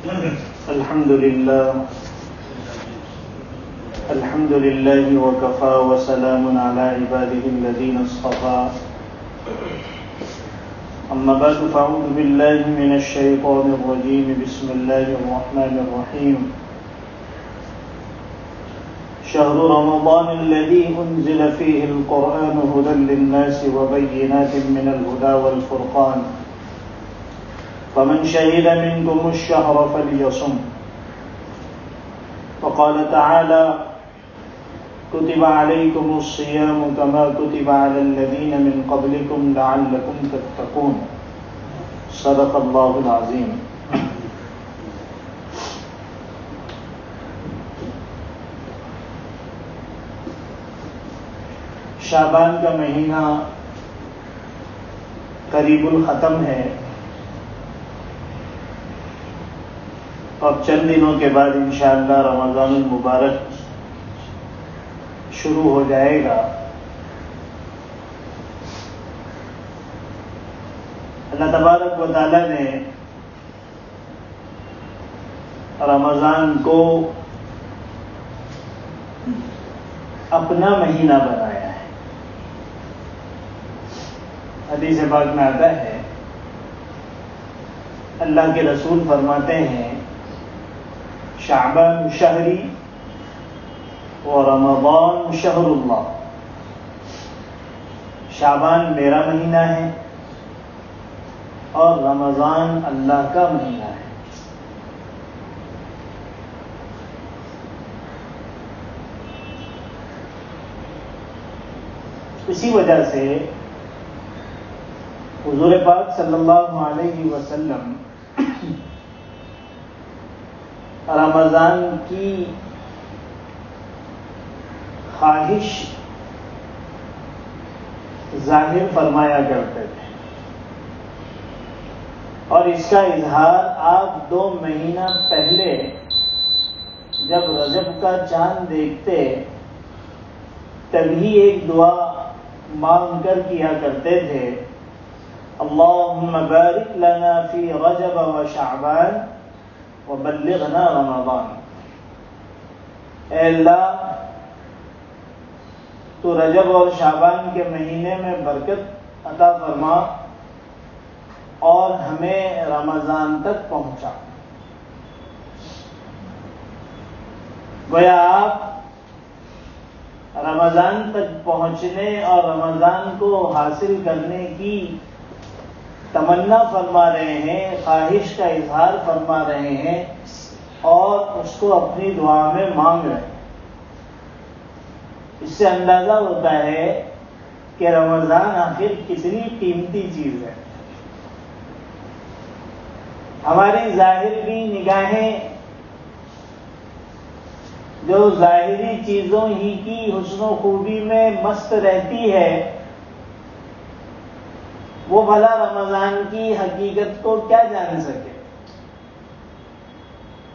الحمد لله وكفى وسلام على عباده الذين اصطفى أما بعد فأعوذ بالله من الشيطان الرجيم بسم الله الرحمن الرحيم شهر رمضان الذي أنزل فيه القرآن هدى للناس وبينات من الهدى والفرقان فمن شهد منكم الشهر فليصم وقال تعالى كتب عليكم الصيام كما كتب على الذين من قبلكم لعلكم تتقون صدق الله العظيم. شعبان کا مہینہ قریب الختم ہے. اب چند دنوں کے بعد انشاءاللہ رمضان المبارک شروع ہو جائے گا. اللہ تبارک و تعالی نے رمضان کو اپنا مہینہ بنایا ہے. حدیث پاک میں آتا ہے اللہ کے رسول فرماتے ہیں شعبان شہری و رمضان شہر اللہ. شعبان میرا مہینہ ہے اور رمضان اللہ کا مہینہ ہے. اسی وجہ سے حضور پاک صلی اللہ علیہ وسلم رمضان کی خواہش ظاہر فرمایا کرتے تھے اور اس کا اظہار آپ 2 مہینہ پہلے جب رجب کا چاند دیکھتے تبھی ایک دعا مانگ کر کیا کرتے تھے اللہم بارک لنا فی رجب و شعبان وبلغنا رمضان. اے اللہ تو رجب اور شعبان کے مہینے میں برکت عطا فرما اور ہمیں رمضان تک پہنچا. گویا آپ رمضان تک پہنچنے اور رمضان کو حاصل کرنے کی تمنا فرما رہے ہیں, خواہش کا اظہار فرما رہے ہیں اور اس کو اپنی دعا میں مانگ رہے ہیں. اس سے اندازہ ہوتا ہے کہ رمضان آخر کتنی قیمتی چیز ہے. ہماری ظاہری نگاہیں جو ظاہری چیزوں ہی کی حسن و خوبی میں مست رہتی ہے وہ بھلا رمضان کی حقیقت کو کیا جان سکے.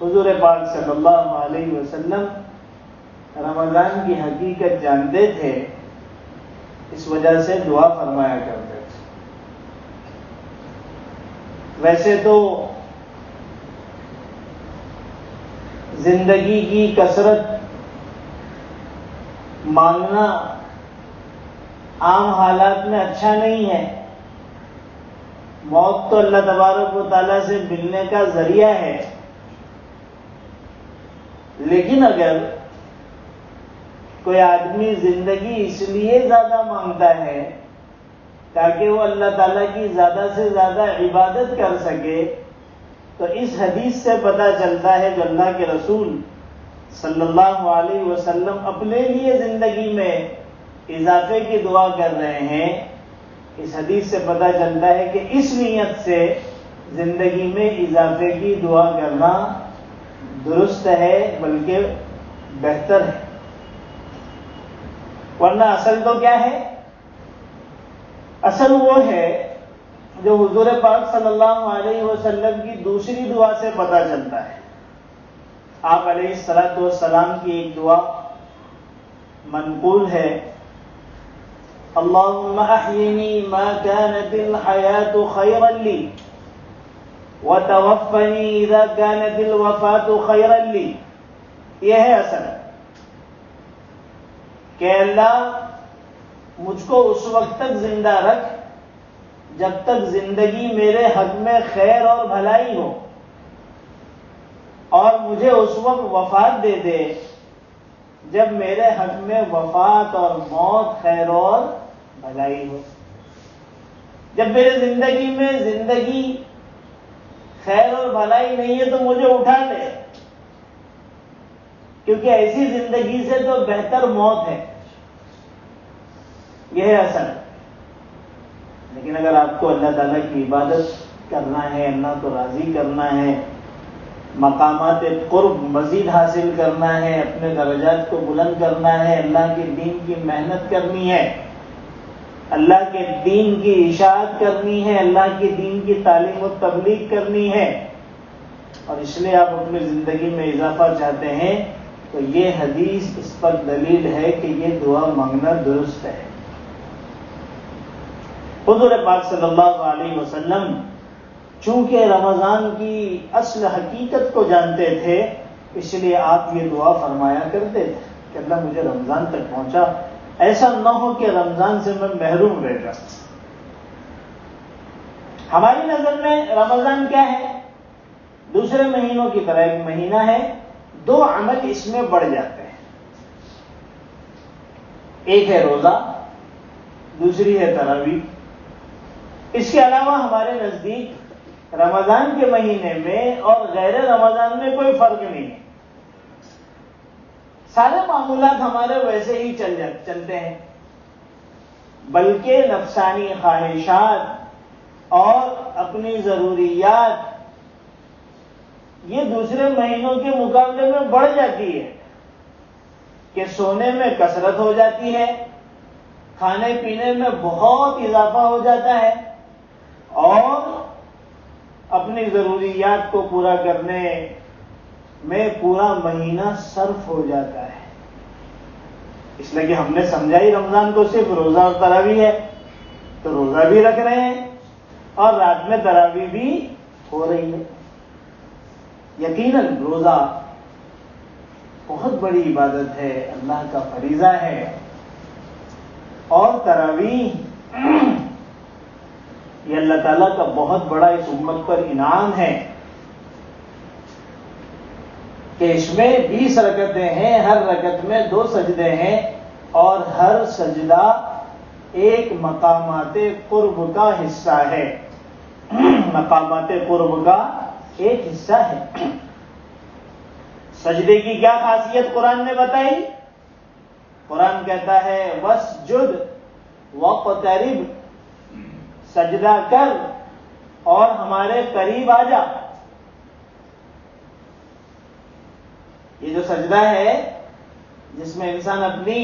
حضور پاک صلی اللہ علیہ وسلم رمضان کی حقیقت جانتے تھے, اس وجہ سے دعا فرمایا کرتے تھے. ویسے تو زندگی کی کثرت مانگنا عام حالات میں اچھا نہیں ہے. موت تو اللہ تبارک و تعالیٰ سے ملنے کا ذریعہ ہے, لیکن اگر کوئی آدمی زندگی اس لیے زیادہ مانگتا ہے تاکہ وہ اللہ تعالیٰ کی زیادہ سے زیادہ عبادت کر سکے تو اس حدیث سے پتہ چلتا ہے جو اللہ کے رسول صلی اللہ علیہ وسلم اپنے لیے زندگی میں اضافے کی دعا کر رہے ہیں. اس حدیث سے پتہ چلتا ہے کہ اس نیت سے زندگی میں اضافے کی دعا کرنا درست ہے بلکہ بہتر ہے. ورنہ اصل تو کیا ہے؟ اصل وہ ہے جو حضور پاک صلی اللہ علیہ وسلم کی دوسری دعا سے پتہ چلتا ہے. آپ علیہ الصلوۃ والسلام کی ایک دعا منقول ہے اللهم احيني ما كانت الحياة خيرا لي وَتَوَفَّنِي إِذَا كَانَتِ الْوَفَاةُ خَيْرًا لِّي. یہ ہے اصل کہ اللہ مجھ کو اس وقت تک زندہ رکھ جب تک زندگی میرے حق میں خیر اور بھلائی ہو، اور مجھے اس وقت وفات دے دے جب میرے حق میں وفات اور موت خیر اور بھلائی ہو. جب میرے زندگی میں زندگی خیر اور بھلائی نہیں ہے تو مجھے اٹھا لے، کیونکہ ایسی زندگی سے تو بہتر موت ہے. یہ ہے اصل. لیکن اگر آپ کو اللہ تعالیٰ کی عبادت کرنا ہے، اللہ کو راضی کرنا ہے، مقامات قرب مزید حاصل کرنا ہے، اپنے درجات کو بلند کرنا ہے، اللہ کے دین کی محنت کرنی ہے، اللہ کے دین کی اشاعت کرنی ہے، اللہ کے دین کی تعلیم و تبلیغ کرنی ہے، اور اس لیے آپ اپنی زندگی میں اضافہ چاہتے ہیں، تو یہ حدیث اس پر دلیل ہے کہ یہ دعا مانگنا درست ہے. حضور پاک صلی اللہ علیہ وسلم چونکہ رمضان کی اصل حقیقت کو جانتے تھے، اس لیے آپ یہ دعا فرمایا کرتے تھے کہ اللہ مجھے رمضان تک پہنچا، ایسا نہ ہو کہ رمضان سے میں محروم رہ جاؤں. ہماری نظر میں رمضان کیا ہے؟ دوسرے مہینوں کی طرح ایک مہینہ ہے، دو عمل اس میں بڑھ جاتے ہیں. ایک ہے روزہ، دوسری ہے تراویح. اس کے علاوہ ہمارے نزدیک رمضان کے مہینے میں اور غیر رمضان میں کوئی فرق نہیں ہے. سارے معمولات ہمارے ویسے ہی چلتے ہیں، بلکہ نفسانی خواہشات اور اپنی ضروریات یہ دوسرے مہینوں کے مقابلے میں بڑھ جاتی ہے کہ سونے میں کثرت ہو جاتی ہے، کھانے پینے میں بہت اضافہ ہو جاتا ہے، اور اپنی ضروریات کو پورا کرنے میں پورا مہینہ صرف ہو جاتا ہے. اس لیے کہ ہم نے سمجھا ہی رمضان کو صرف روزہ اور تراویح ہے، تو روزہ بھی رکھ رہے ہیں اور رات میں تراویح بھی ہو رہی ہے. یقیناً روزہ بہت بڑی عبادت ہے، اللہ کا فریضہ ہے، اور تراویح یہ اللہ تعالیٰ کا بہت بڑا اس امت پر انعام ہے کہ اس میں 20 رکعتیں ہیں، ہر رکعت میں 2 سجدے ہیں، اور ہر سجدہ ایک مقامات قرب کا حصہ ہے. مقامات قرب کا ایک حصہ ہے. سجدے کی کیا خاصیت قرآن نے بتائی؟ قرآن کہتا ہے وَاسْجُدْ وَاقْتَرِبْ، سجدہ کر اور ہمارے قریب آ جا. یہ جو سجدہ ہے جس میں انسان اپنی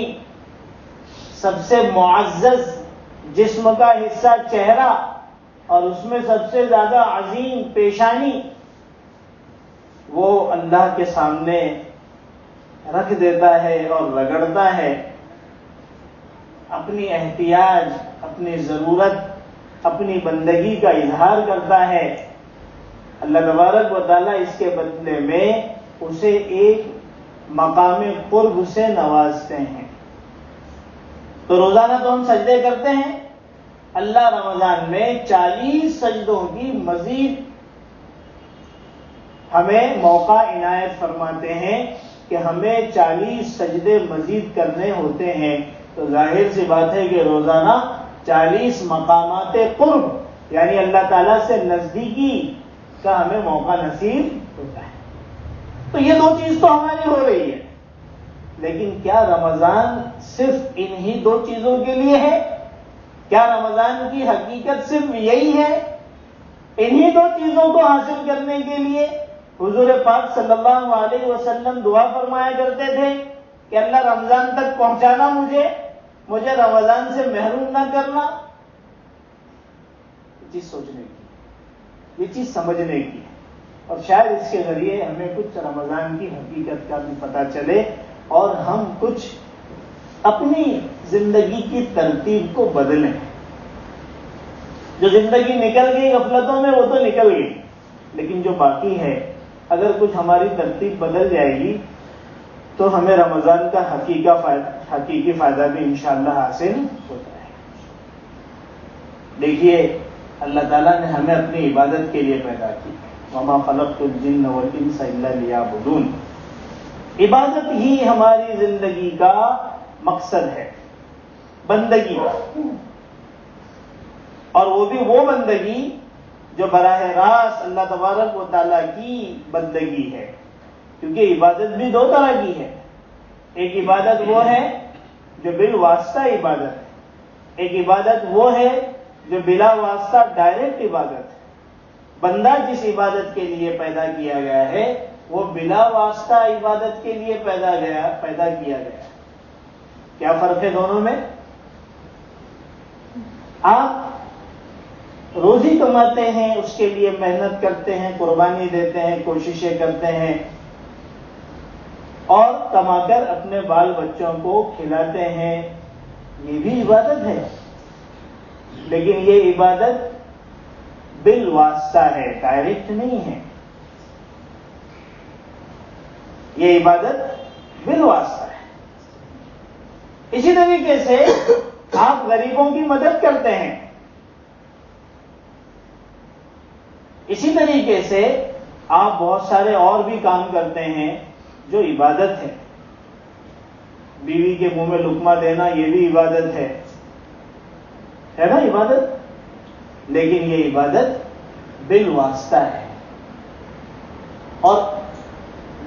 سب سے معزز جسم کا حصہ چہرہ اور اس میں سب سے زیادہ عظیم پیشانی وہ اللہ کے سامنے رکھ دیتا ہے اور رگڑتا ہے، اپنی احتیاج، اپنی ضرورت، اپنی بندگی کا اظہار کرتا ہے. اللہ تبارک و تعالیٰ اس کے بدلے میں اسے ایک مقام قرب سے نوازتے ہیں. تو روزانہ تو ہم سجدے کرتے ہیں، اللہ رمضان میں 40 سجدوں کی مزید ہمیں موقع عنایت فرماتے ہیں کہ ہمیں 40 سجدے مزید کرنے ہوتے ہیں. تو ظاہر سی بات ہے کہ روزانہ 40 مقامات قرب یعنی اللہ تعالیٰ سے نزدیکی کا ہمیں موقع نصیب ہوتا ہے. تو یہ 2 چیز تو ہماری ہو رہی ہے، لیکن کیا رمضان صرف انہی 2 چیزوں کے لیے ہے؟ کیا رمضان کی حقیقت صرف یہی ہے؟ انہی 2 چیزوں کو حاصل کرنے کے لیے حضور پاک صلی اللہ علیہ وسلم دعا فرمایا کرتے تھے کہ اللہ رمضان تک پہنچانا مجھے رمضان سے محروم نہ کرنا. یہ چیز سوچنے کی، یہ چیز سمجھنے کی، اور شاید اس کے ذریعے ہمیں کچھ رمضان کی حقیقت کا بھی پتہ چلے اور ہم کچھ اپنی زندگی کی ترتیب کو بدلیں. جو زندگی نکل گئی غفلتوں میں وہ تو نکل گئی، لیکن جو باقی ہے اگر کچھ ہماری ترتیب بدل جائے گی تو ہمیں رمضان کا حقیقی فائدہ بھی انشاءاللہ حاصل ہوتا ہے۔ دیکھیے اللہ تعالیٰ نے ہمیں اپنی عبادت کے لیے پیدا کی، وما خلقت الجن والانس الا لیعبدون۔ عبادت ہی ہماری زندگی کا مقصد ہے، بندگی، اور وہ بھی وہ بندگی جو براہ راست اللہ تبارک و تعالیٰ کی بندگی ہے، کیونکہ عبادت بھی دو طرح کی ہے۔ ایک عبادت وہ ہے جو بالواسطہ عبادت ہے، ایک عبادت وہ ہے جو بلا واسطہ ڈائریکٹ عبادت ہے۔ بندہ جس عبادت کے لیے پیدا کیا گیا ہے وہ بلا واسطہ عبادت کے لیے پیدا کیا گیا۔ کیا فرق ہے دونوں میں؟ آپ روزی کماتے ہیں، اس کے لیے محنت کرتے ہیں، قربانی دیتے ہیں، کوششیں کرتے ہیں، اور کما کر اپنے بال بچوں کو کھلاتے ہیں، یہ بھی عبادت ہے، لیکن یہ عبادت بالواسطہ ہے، ڈائریکٹ نہیں ہے۔ یہ عبادت بالواسطہ ہے۔ اسی طریقے سے آپ غریبوں کی مدد کرتے ہیں، اسی طریقے سے آپ بہت سارے اور بھی کام کرتے ہیں جو عبادت ہے۔ بیوی کے منہ میں لقمہ دینا یہ بھی عبادت ہے نا عبادت، لیکن یہ عبادت بالواسطہ ہے۔ اور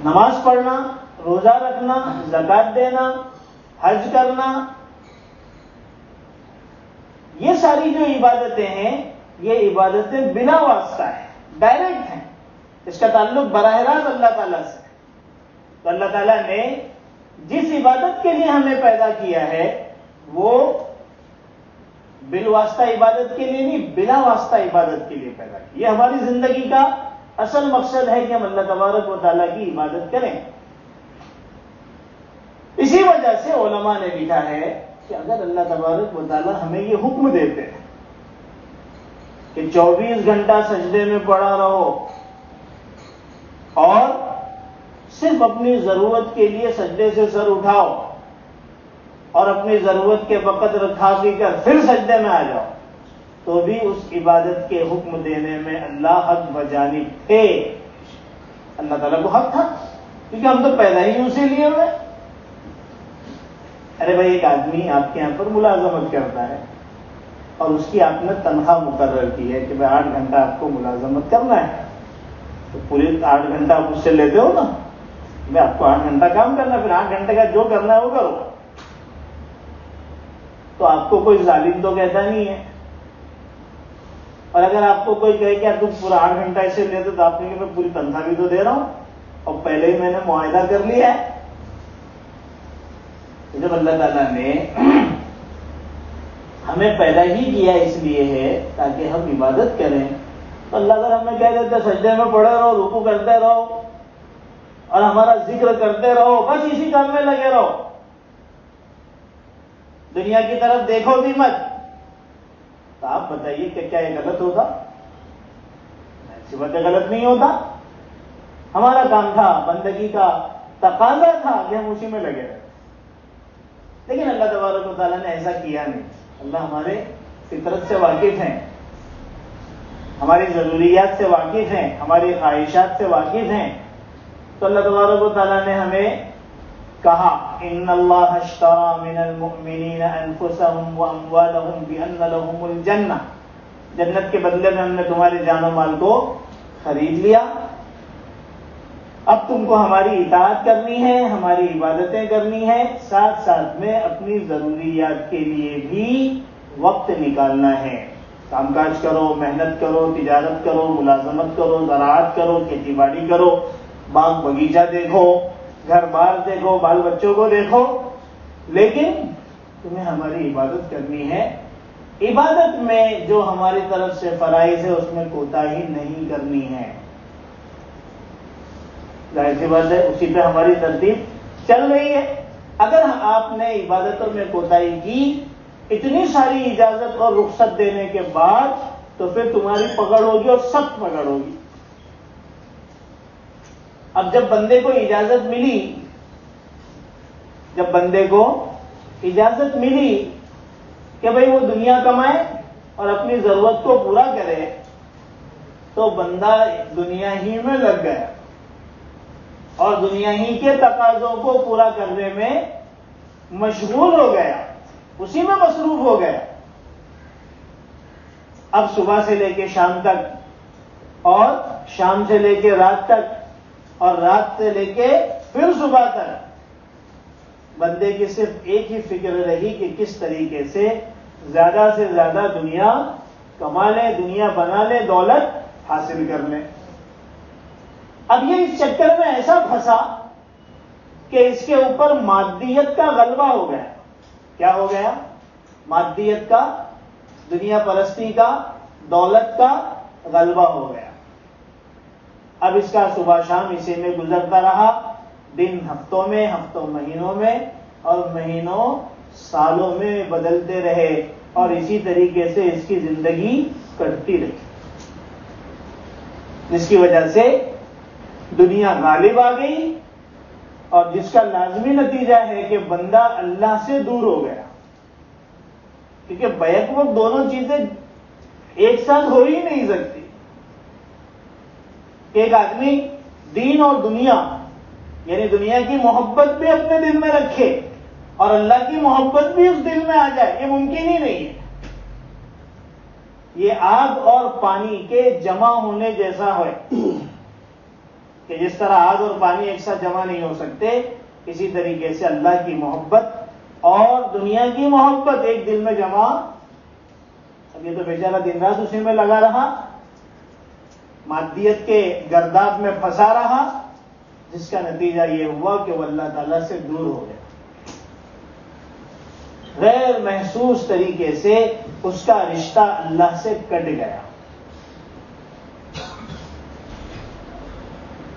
نماز پڑھنا، روزہ رکھنا، زکوٰۃ دینا، حج کرنا، یہ ساری جو عبادتیں ہیں یہ عبادتیں بلا واسطہ ہیں، ڈائریکٹ ہیں، اس کا تعلق براہ راست اللہ تعالیٰ سے۔ تو اللہ تعالیٰ نے جس عبادت کے لیے ہمیں پیدا کیا ہے وہ بالواسطہ عبادت کے لیے نہیں، بلا واسطہ عبادت کے لیے پیدا کی۔ یہ ہماری زندگی کا اصل مقصد ہے کہ ہم اللہ تبارک و تعالیٰ کی عبادت کریں۔ اسی وجہ سے علماء نے لکھا ہے کہ اگر اللہ تبارک و تعالیٰ ہمیں یہ حکم دیتے ہیں کہ 24 گھنٹہ سجدے میں پڑا رہو اور صرف اپنی ضرورت کے لیے سجدے سے سر اٹھاؤ اور اپنی ضرورت کے وقت کھا پی کر پھر سجدے میں آ جاؤ، تو بھی اس عبادت کے حکم دینے میں اللہ حق بجانب تھے۔ اللہ تعالیٰ کو حق تھا، کیونکہ ہم تو پیدا ہی اسی لیے ہوئے۔ ارے بھائی، ایک آدمی آپ کے یہاں پر ملازمت کرتا ہے اور اس کی آپ نے تنخواہ مقرر کی ہے کہ بھائی 8 گھنٹہ آپ کو ملازمت کرنا ہے، تو پورے 8 گھنٹہ آپ اس سے لیتے ہو نا، میں آپ کو 8 گھنٹہ کام کرنا، پھر 8 گھنٹے کا جو کرنا ہے وہ کرو۔ تو آپ کو کوئی ظالم تو کہتا نہیں ہے، اور اگر آپ کو کوئی کہے کہ تم پورا 8 گھنٹہ ایسے لیتے تو آپ نے کہ میں پوری تنخواہ بھی تو دے رہا ہوں اور پہلے ہی میں نے معاہدہ کر لیا ہے۔ جب اللہ تعالیٰ نے ہمیں پیدا ہی کیا اس لیے ہے تاکہ ہم عبادت کریں، تو اللہ اگر ہمیں کہہ دیتے سجدے میں پڑے رہو، رکوع کرتے رہو اور ہمارا ذکر کرتے رہو، بس اسی کام میں لگے رہو، دنیا کی طرف دیکھو بھی مت، تو آپ بتائیے کہ کیا یہ غلط ہوتا؟ ایسی باتیں غلط نہیں ہوتا۔ ہمارا کام تھا، بندگی کا تقاضا تھا کہ ہم اسی میں لگے رہے، لیکن اللہ تبارک و تعالیٰ نے ایسا کیا نہیں۔ اللہ ہمارے فطرت سے واقف ہیں، ہماری ضروریات سے واقف ہیں، ہماری خواہشات سے واقف ہیں، تو اللہ تبارک و تعالیٰ نے ہمیں کہا ان اللہ اشتری من المؤمنین انفسهم واموالهم بان لهم الجنہ، جنت کے بدلے میں ہم نے تمہاری جان و مال کو خرید لیا۔ اب تم کو ہماری اطاعت کرنی ہے، ہماری عبادتیں کرنی ہے، ساتھ ساتھ میں اپنی ضروریات کے لیے بھی وقت نکالنا ہے۔ کام کاج کرو، محنت کرو، تجارت کرو، ملازمت کرو، زراعت کرو، کھیتی باڑی کرو، باغ بغیچہ دیکھو، گھر بار دیکھو، بال بچوں کو دیکھو، لیکن تمہیں ہماری عبادت کرنی ہے۔ عبادت میں جو ہماری طرف سے فرائض ہے اس میں کوتاہی نہیں کرنی ہے۔ ظاہر سی بات ہے اسی پہ ہماری ترتیب چل رہی ہے۔ اگر آپ نے عبادتوں میں کوتاہی کی اتنی ساری اجازت اور رخصت دینے کے بعد، تو پھر تمہاری پکڑ ہوگی اور سخت پکڑ ہوگی۔ اب جب بندے کو اجازت ملی کہ بھئی وہ دنیا کمائے اور اپنی ضرورت کو پورا کرے، تو بندہ دنیا ہی میں لگ گیا اور دنیا ہی کے تقاضوں کو پورا کرنے میں مشغول ہو گیا، اسی میں مصروف ہو گیا۔ اب صبح سے لے کے شام تک اور شام سے لے کے رات تک اور رات سے لے کے پھر صبح تک بندے کی صرف ایک ہی فکر رہی کہ کس طریقے سے زیادہ سے زیادہ دنیا کما لے، دنیا بنا لے، دولت حاصل کر لے۔ اب یہ اس چکر میں ایسا پھنسا کہ اس کے اوپر مادیت کا غلبہ ہو گیا۔ کیا ہو گیا؟ مادیت کا، دنیا پرستی کا، دولت کا غلبہ ہو گیا۔ اب اس کا صبح شام اسی میں گزرتا رہا، دن ہفتوں میں، ہفتوں مہینوں میں، اور مہینوں سالوں میں بدلتے رہے، اور اسی طریقے سے اس کی زندگی کٹتی رہی، جس کی وجہ سے دنیا غالب آ گئی، اور جس کا لازمی نتیجہ ہے کہ بندہ اللہ سے دور ہو گیا، کیونکہ بیک وقت دونوں چیزیں ایک ساتھ ہو ہی نہیں سکتی۔ ایک آدمی دین اور دنیا، یعنی دنیا کی محبت بھی اپنے دل میں رکھے اور اللہ کی محبت بھی اس دل میں آ جائے، یہ ممکن ہی نہیں ہے۔ یہ آگ اور پانی کے جمع ہونے جیسا ہے کہ جس طرح آگ اور پانی ایک ساتھ جمع نہیں ہو سکتے، اسی طریقے سے اللہ کی محبت اور دنیا کی محبت ایک دل میں جمع۔ اب یہ تو بیچارہ دن رات اسی میں لگا رہا، مادیت کے گرداب میں پھنسا رہا، جس کا نتیجہ یہ ہوا کہ وہ اللہ تعالیٰ سے دور ہو گیا۔ غیر محسوس طریقے سے اس کا رشتہ اللہ سے کٹ گیا۔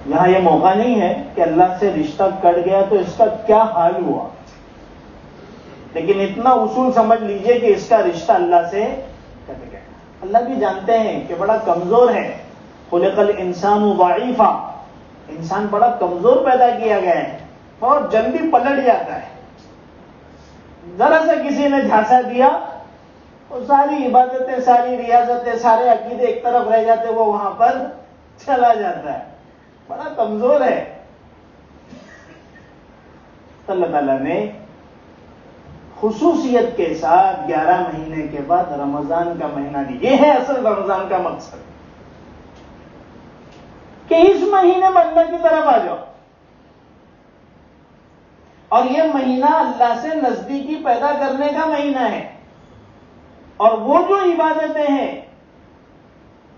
یہاں یہ موقع نہیں ہے کہ اللہ سے رشتہ کٹ گیا تو اس کا کیا حال ہوا، لیکن اتنا اصول سمجھ لیجئے کہ اس کا رشتہ اللہ سے کٹ گیا۔ اللہ بھی جانتے ہیں کہ بڑا کمزور ہے، خلق الانسان ضعیفا، انسان بڑا کمزور پیدا کیا گیا ہے، بہت جلدی پلٹ جاتا ہے۔ ذرا سا کسی نے جھانسا دیا، وہ ساری عبادتیں، ساری ریاضتیں، سارے عقیدے ایک طرف رہ جاتے، وہ وہاں پر چلا جاتا ہے، بڑا کمزور ہے۔ اللہ تعالیٰ نے خصوصیت کے ساتھ 11 مہینے کے بعد رمضان کا مہینہ دیا۔ یہ ہے اصل رمضان کا مقصد، کہ اس مہینے میں اللہ کی طرف آ جاؤ، اور یہ مہینہ اللہ سے نزدیکی پیدا کرنے کا مہینہ ہے، اور وہ جو عبادتیں ہیں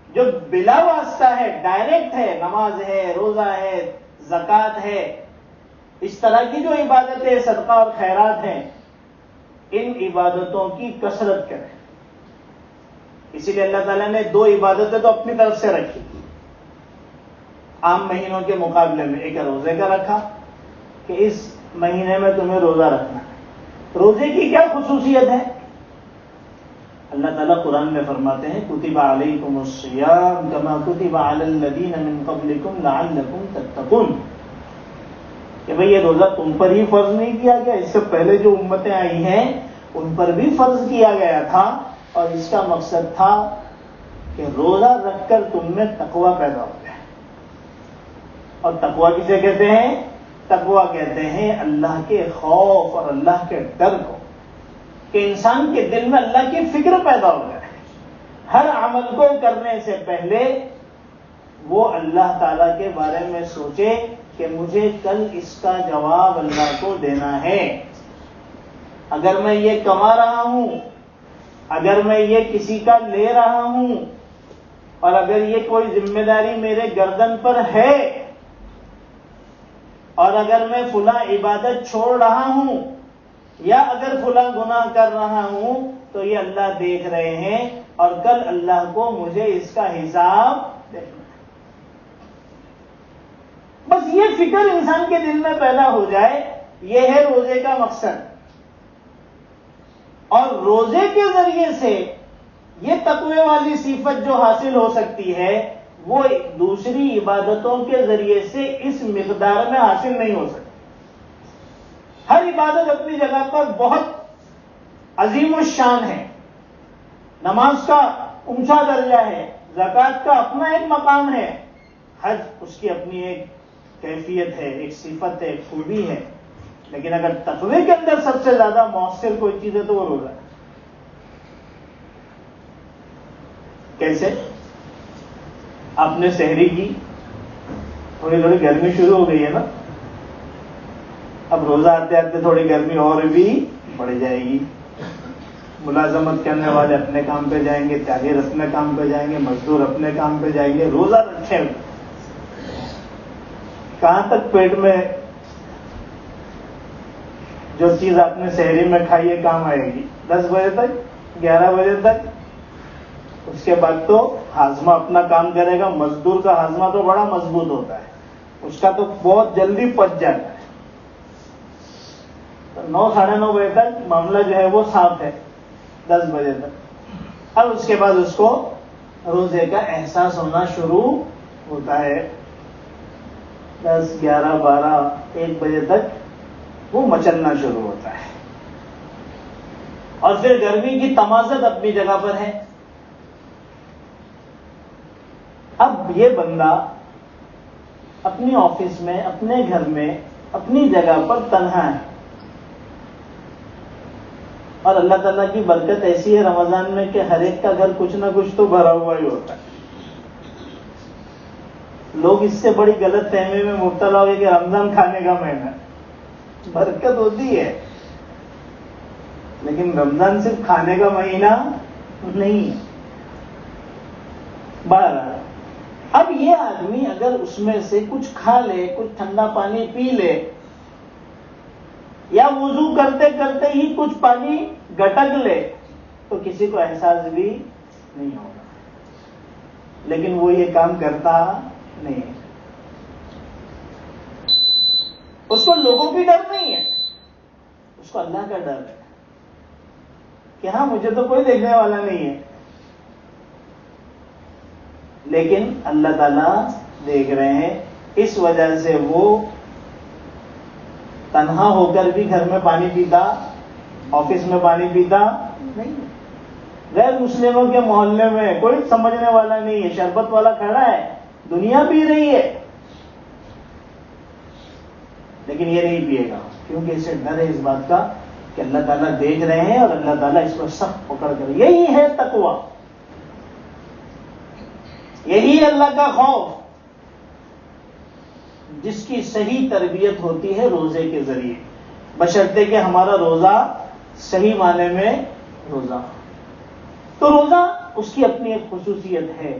جو بلا واسطہ ہے، ڈائریکٹ ہے، نماز ہے، روزہ ہے، زکوٰۃ ہے، اس طرح کی جو عبادتیں، صدقہ اور خیرات ہیں، ان عبادتوں کی کثرت کریں۔ اسی لیے اللہ تعالیٰ نے 2 عبادتیں تو اپنی طرف سے رکھی عام مہینوں کے مقابلے میں۔ ایک روزے کا رکھا کہ اس مہینے میں تمہیں روزہ رکھنا ہے۔ روزے کی کیا خصوصیت ہے؟ اللہ تعالیٰ قرآن میں فرماتے ہیں کتب علیکم الصیام کما کتب علی الذین من قبلکم لعلکم تتقون، کہ بھئی یہ روزہ تم پر ہی فرض نہیں کیا گیا، اس سے پہلے جو امتیں آئی ہیں ان پر بھی فرض کیا گیا تھا، اور اس کا مقصد تھا کہ روزہ رکھ کر تم میں تقوی پیدا ہو جائے۔ اور تقوی کسے کہتے ہیں؟ تقوی کہتے ہیں اللہ کے خوف اور اللہ کے ڈر کو، کہ انسان کے دل میں اللہ کی فکر پیدا ہو جائے، ہر عمل کو کرنے سے پہلے وہ اللہ تعالیٰ کے بارے میں سوچے کہ مجھے کل اس کا جواب اللہ کو دینا ہے۔ اگر میں یہ کما رہا ہوں، اگر میں یہ کسی کا لے رہا ہوں، اور اگر یہ کوئی ذمہ داری میرے گردن پر ہے، اور اگر میں فلاں عبادت چھوڑ رہا ہوں، یا اگر فلاں گناہ کر رہا ہوں، تو یہ اللہ دیکھ رہے ہیں، اور کل اللہ کو مجھے اس کا حساب دینا۔ بس یہ فکر انسان کے دل میں پیدا ہو جائے، یہ ہے روزے کا مقصد۔ اور روزے کے ذریعے سے یہ تقوی والی صفت جو حاصل ہو سکتی ہے، وہ دوسری عبادتوں کے ذریعے سے اس مقدار میں حاصل نہیں ہو سکتی. ہر عبادت اپنی جگہ پر بہت عظیم الشان ہے. نماز کا اونچا درجہ ہے، زکوٰۃ کا اپنا ایک مقام ہے، حج اس کی اپنی ایک کیفیت ہے، ایک صفت ہے، ایک خوبی ہے. لیکن اگر تقوی کے اندر سب سے زیادہ مؤثر کوئی چیز ہے تو وہ روزہ ہے. کیسے؟ آپ نے سحری کی، تھوڑی تھوڑی گرمی شروع ہو گئی ہے نا، اب روزہ آتے آتے تھوڑی گرمی اور بھی بڑھ جائے گی. ملازمت کرنے والے اپنے کام پہ جائیں گے، تاجر اپنے کام پہ جائیں گے، مزدور اپنے کام پہ جائیں گے. روزہ رکھے کہاں تک پیٹ میں جو چیز آپ نے سحری میں کھائی ہے کام آئے گی؟ 10 بجے تک، 11 بجے تک. اس کے بعد تو ہاضمہ اپنا کام کرے گا. مزدور کا ہاضمہ تو بڑا مضبوط ہوتا ہے، اس کا تو بہت جلدی پچ جاتا ہے. تو 9 ساڑھے 9 بجے تک معاملہ جو ہے وہ صاف ہے. 10 بجے تک اب اس کے بعد اس کو روزے کا احساس ہونا شروع ہوتا ہے. 10 11 12 1 بجے تک وہ مچلنا شروع ہوتا ہے. اور پھر گرمی کی تمازت اپنی جگہ پر ہے. اب یہ بندہ اپنی آفس میں، اپنے گھر میں، اپنی جگہ پر تنہا ہے، اور اللہ تعالیٰ کی برکت ایسی ہے رمضان میں کہ ہر ایک کا گھر کچھ نہ کچھ تو بھرا ہوا ہی ہوتا ہے. لوگ اس سے بڑی غلط فہمی میں مبتلا ہو گئے کہ رمضان کھانے کا مہینہ ہے. برکت ہوتی ہے لیکن رمضان صرف کھانے کا مہینہ نہیں ہے. بہرحال اب یہ آدمی اگر اس میں سے کچھ کھا لے، کچھ ٹھنڈا پانی پی لے، یا وضو کرتے کرتے ہی کچھ پانی گٹک لے، تو کسی کو احساس بھی نہیں ہوگا. لیکن وہ یہ کام کرتا نہیں ہے. اس کو لوگوں کی ڈر نہیں ہے، اس کو اللہ کا ڈر ہے کہ ہاں مجھے تو کوئی دیکھنے والا نہیں ہے، لیکن اللہ تعالیٰ دیکھ رہے ہیں. اس وجہ سے وہ تنہا ہو کر بھی گھر میں پانی پیتا، آفس میں پانی پیتا نہیں. غیر مسلموں کے محلے میں کوئی سمجھنے والا نہیں ہے، شربت والا کھڑا ہے، دنیا پی رہی ہے، لیکن یہ نہیں پیے گا کیونکہ اسے ڈر ہے اس بات کا کہ اللہ تعالیٰ دیکھ رہے ہیں اور اللہ تعالیٰ اس کو سخت پکڑ کر. یہی ہے تقویٰ، یہی اللہ کا خوف، جس کی صحیح تربیت ہوتی ہے روزے کے ذریعے، بشرطے کہ ہمارا روزہ صحیح معنی میں روزہ. تو روزہ اس کی اپنی ایک خصوصیت ہے،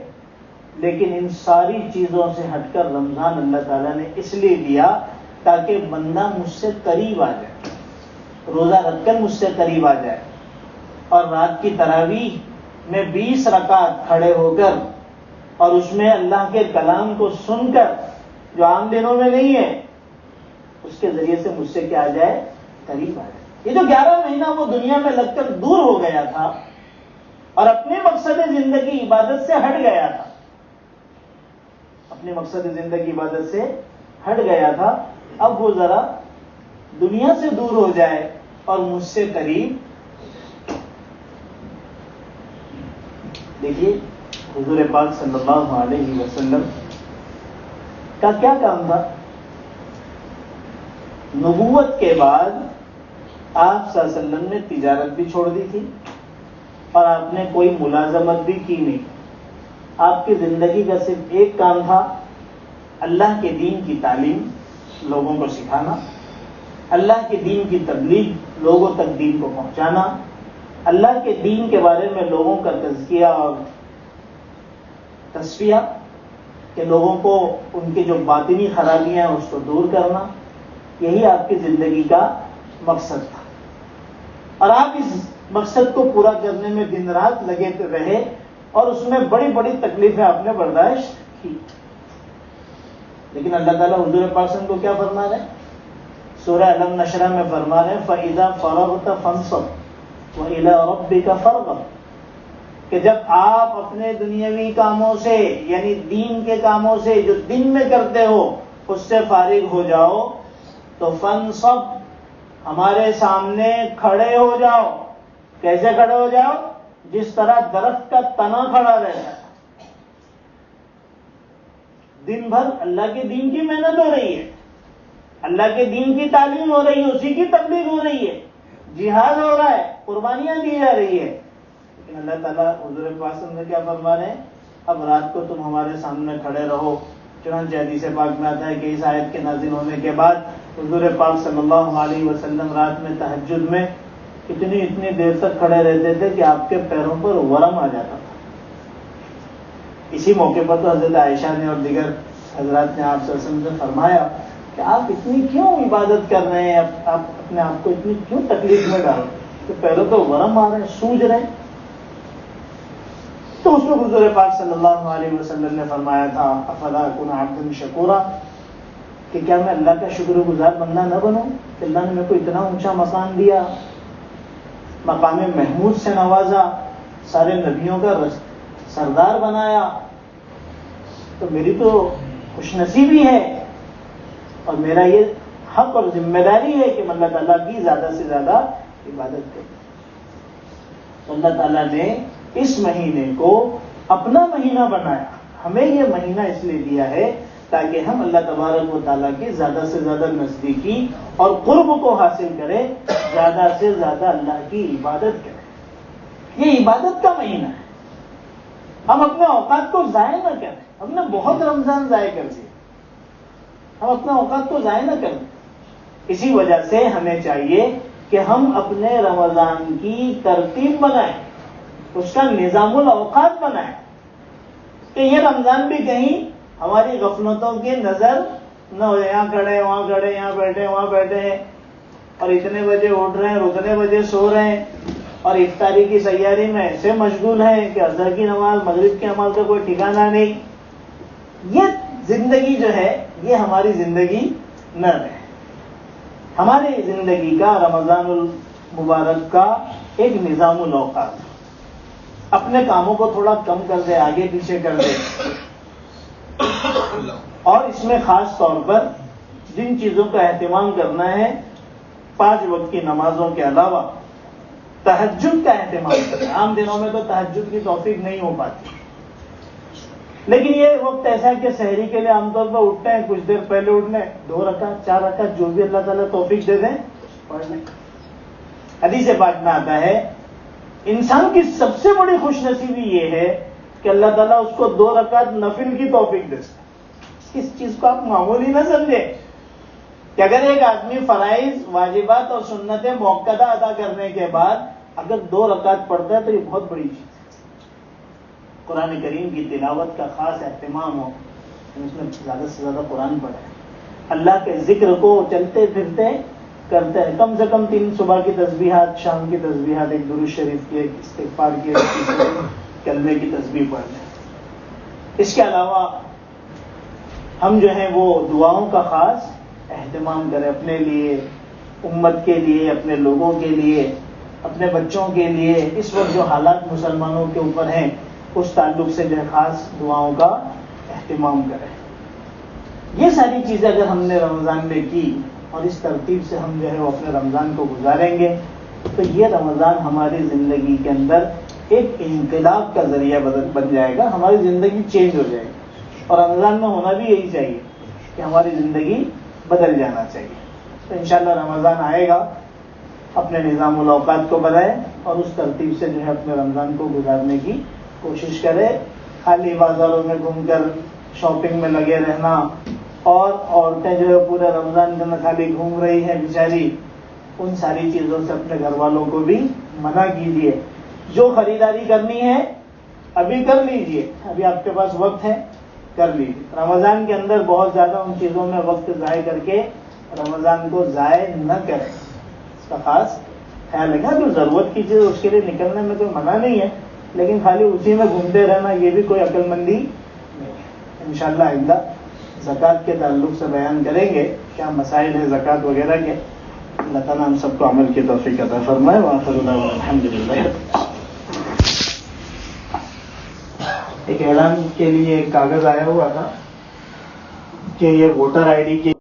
لیکن ان ساری چیزوں سے ہٹ کر رمضان اللہ تعالیٰ نے اس لیے دیا تاکہ بندہ مجھ سے قریب آ جائے، روزہ رکھ کر مجھ سے قریب آ جائے. اور رات کی تراویح میں 20 رکعت کھڑے ہو کر اور اس میں اللہ کے کلام کو سن کر، جو عام دنوں میں نہیں ہے، اس کے ذریعے سے مجھ سے کیا آ جائے؟ قریب آ جائے. یہ جو 11 مہینہ وہ دنیا میں لگ کر دور ہو گیا تھا اور اپنے مقصد زندگی عبادت سے ہٹ گیا تھا، اپنے مقصد زندگی عبادت سے ہٹ گیا تھا، اب وہ ذرا دنیا سے دور ہو جائے اور مجھ سے قریب. دیکھیے حضور پاک صلی اللہ علیہ وسلم کا کیا کام تھا؟ نبوت کے بعد آپ صلی اللہ علیہ وسلم نے تجارت بھی چھوڑ دی تھی اور آپ نے کوئی ملازمت بھی کی نہیں. آپ کی زندگی کا صرف ایک کام تھا، اللہ کے دین کی تعلیم، لوگوں کو سکھانا، اللہ کے دین کی تبلیغ، لوگوں تک دین کو پہنچانا، اللہ کے دین کے بارے میں لوگوں کا تزکیہ اور تصفیہ، کہ لوگوں کو ان کی جو باطنی خرابیاں ہیں اس کو دور کرنا. یہی آپ کی زندگی کا مقصد تھا، اور آپ اس مقصد کو پورا کرنے میں دن رات لگے رہے، اور اس میں بڑی بڑی تکلیفیں آپ نے برداشت کی. لیکن اللہ تعالیٰ حضور پاک صلی اللہ علیہ وسلم کو کیا فرما رہے ہیں؟ سورہ علم نشرہ میں فرما رہے ہیں فَإِذَا فَرَغْتَ فَانصَبْ وَإِلَىٰ رَبِّكَ فَارْغَب، کہ جب آپ اپنے دنیاوی کاموں سے یعنی دین کے کاموں سے جو دن میں کرتے ہو اس سے فارغ ہو جاؤ تو فنصب ہمارے سامنے کھڑے ہو جاؤ. کیسے کھڑے ہو جاؤ؟ جس طرح درخت کا تنا کھڑا رہتا ہے. دن بھر اللہ کے دین کی محنت ہو رہی ہے, اللہ کے دین کی تعلیم ہو رہی ہے, اسی کی تبلیغ ہو رہی ہے, جہاد ہو رہا ہے, قربانیاں دی جا رہی ہے. لیکن اللہ تعالیٰ حضور پاک صلی اللہ علیہ وسلم نے کیا فرما رہے ہیں؟ اب رات کو تم ہمارے سامنے کھڑے رہو. چنانچہ حدیث پاک میں آتا ہے کہ اس آیت کے نازل ہونے کے بعد حضور پاک صلی اللہ علیہ وسلم رات میں تہجد میں اتنی دیر تک کھڑے رہتے تھے کہ آپ کے پیروں پر ورم آ جاتا تھا. اسی موقع پر تو حضرت عائشہ نے اور دیگر حضرات نے آپ صلی اللہ علیہ وسلم سے فرمایا کہ آپ اتنی کیوں عبادت کر رہے ہیں, آپ اپنے آپ کو اتنی کیوں تکلیف میں ڈال رہے ہیں کہ پیروں پر ورم آ رہے ہیں, سوج رہے ہیں. تو اس میں حضور پاک صلی اللہ علیہ وسلم نے فرمایا تھا افلا اکون عبدا شکورا, کہ کیا میں اللہ کا شکر گزار بندہ نہ بنوں کہ اللہ نے میرے کو اتنا اونچا مقام دیا, مقام محمود سے نوازا, سارے نبیوں کا سردار بنایا, تو میری تو خوش نصیبی ہے اور میرا یہ حق اور ذمہ داری ہے کہ اللہ تعالیٰ کی زیادہ سے زیادہ عبادت کرے. تو اللہ تعالیٰ نے اس مہینے کو اپنا مہینہ بنایا, ہمیں یہ مہینہ اس لیے دیا ہے تاکہ ہم اللہ تبارک و تعالیٰ کی زیادہ سے زیادہ نزدیکی اور قرب کو حاصل کریں, زیادہ سے زیادہ اللہ کی عبادت کریں. یہ عبادت کا مہینہ ہے. ہم اپنے اوقات کو ضائع نہ کریں. ہم نے بہت رمضان ضائع کر دیا, ہم اپنے اوقات کو ضائع نہ کریں. اسی وجہ سے ہمیں چاہیے کہ ہم اپنے رمضان کی ترتیب بنائیں, اس کا نظام الاوقات بنائیں, کہ یہ رمضان بھی کہیں ہماری غفلتوں کی نظر نہ ہو. یہاں کھڑے وہاں کھڑے, یہاں بیٹھے وہاں بیٹھے ہیں, اور اتنے بجے اٹھ رہے ہیں اور اتنے بجے سو رہے ہیں, اور افطاری کی سیاری میں ایسے مشغول ہیں کہ عصر کی نماز مغرب کی نماز کا کوئی ٹھکانہ نہیں. یہ زندگی جو ہے یہ ہماری زندگی نہ رہے. ہماری زندگی کا رمضان المبارک کا ایک نظام الاوقات, اپنے کاموں کو تھوڑا کم کر دے, آگے پیچھے کر دے, اور اس میں خاص طور پر جن چیزوں کا اہتمام کرنا ہے 5 وقت کی نمازوں کے علاوہ تہجد کا اہتمام کرنا ہے. عام دنوں میں تو تہجد کی توفیق نہیں ہو پاتی, لیکن یہ وقت ایسا ہے کہ سحری کے لیے عام طور پر اٹھتے ہیں, کچھ دیر پہلے اٹھنے 2 رکعت 4 رکعت جو بھی اللہ تعالیٰ توفیق دے دیں پڑھنے. حدیث پاک میں آتا ہے انسان کی سب سے بڑی خوش نصیبی یہ ہے کہ اللہ تعالیٰ اس کو 2 رکعت نفل کی توفیق دے. اس چیز کو آپ معمولی نہ سمجھیں کہ اگر ایک آدمی فرائض واجبات اور سنتیں موقدہ ادا کرنے کے بعد اگر 2 رکعت پڑھتا ہے تو یہ بہت بڑی چیز ہے. قرآن کریم کی تلاوت کا خاص اہتمام ہو, اس میں زیادہ سے زیادہ قرآن پڑھیں, اللہ کے ذکر کو چلتے پھرتے کرتے ہیں. کم سے کم 3 صبح کی تسبیحات, شام کی تسبیحات, ایک درود شریف کی, ایک استغفار کی, ایک کلمے کی تسبیح پڑھ لیں. اس کے علاوہ ہم جو ہیں وہ دعاؤں کا خاص اہتمام کریں, اپنے لیے, امت کے لیے, اپنے لوگوں کے لیے, اپنے بچوں کے لیے. اس وقت جو حالات مسلمانوں کے اوپر ہیں اس تعلق سے جو ہے خاص دعاؤں کا اہتمام کریں. یہ ساری چیزیں اگر ہم نے رمضان میں کی اور اس ترتیب سے ہم جو ہے وہ اپنے رمضان کو گزاریں گے تو یہ رمضان ہماری زندگی کے اندر ایک انقلاب کا ذریعہ بن جائے گا. ہماری زندگی چینج ہو جائے گی, اور رمضان میں ہونا بھی یہی چاہیے کہ ہماری زندگی بدل جانا چاہیے. تو انشاءاللہ رمضان آئے گا, اپنے نظام الاوقات کو بنائیں اور اس ترتیب سے جو ہے اپنے رمضان کو گزارنے کی کوشش کرے. خالی بازاروں میں گھوم کر شاپنگ میں لگے رہنا, اور عورتیں جو ہے پورے رمضان کے اندر خالی گھوم رہی ہیں بیچاری, ان ساری چیزوں سے اپنے گھر والوں کو بھی منع کیجیے. جو خریداری کرنی ہے ابھی کر لیجیے, ابھی آپ کے پاس وقت ہے, کر لیجیے. رمضان کے اندر بہت زیادہ ان چیزوں میں وقت ضائع کر کے رمضان کو ضائع نہ کریں, اس کا خاص خیال رکھیں. جو ضرورت کی چیز اس کے لیے نکلنے میں کوئی منع نہیں ہے, لیکن خالی اسی میں گھومتے رہنا یہ بھی کوئی عقل مندی نہیں ہے. انشاءاللہ آئندہ زکوٰۃ کے تعلق سے بیان کریں گے کیا مسائل ہیں زکوٰۃ وغیرہ کے. اللہ تعالیٰ ہم سب کو عمل کی توفیق عطا فرمائے. وآخر دعوانا الحمدللہ. ایک اعلان کے لیے ایک کاغذ آیا ہوا تھا کہ یہ ووٹر آئی ڈی کے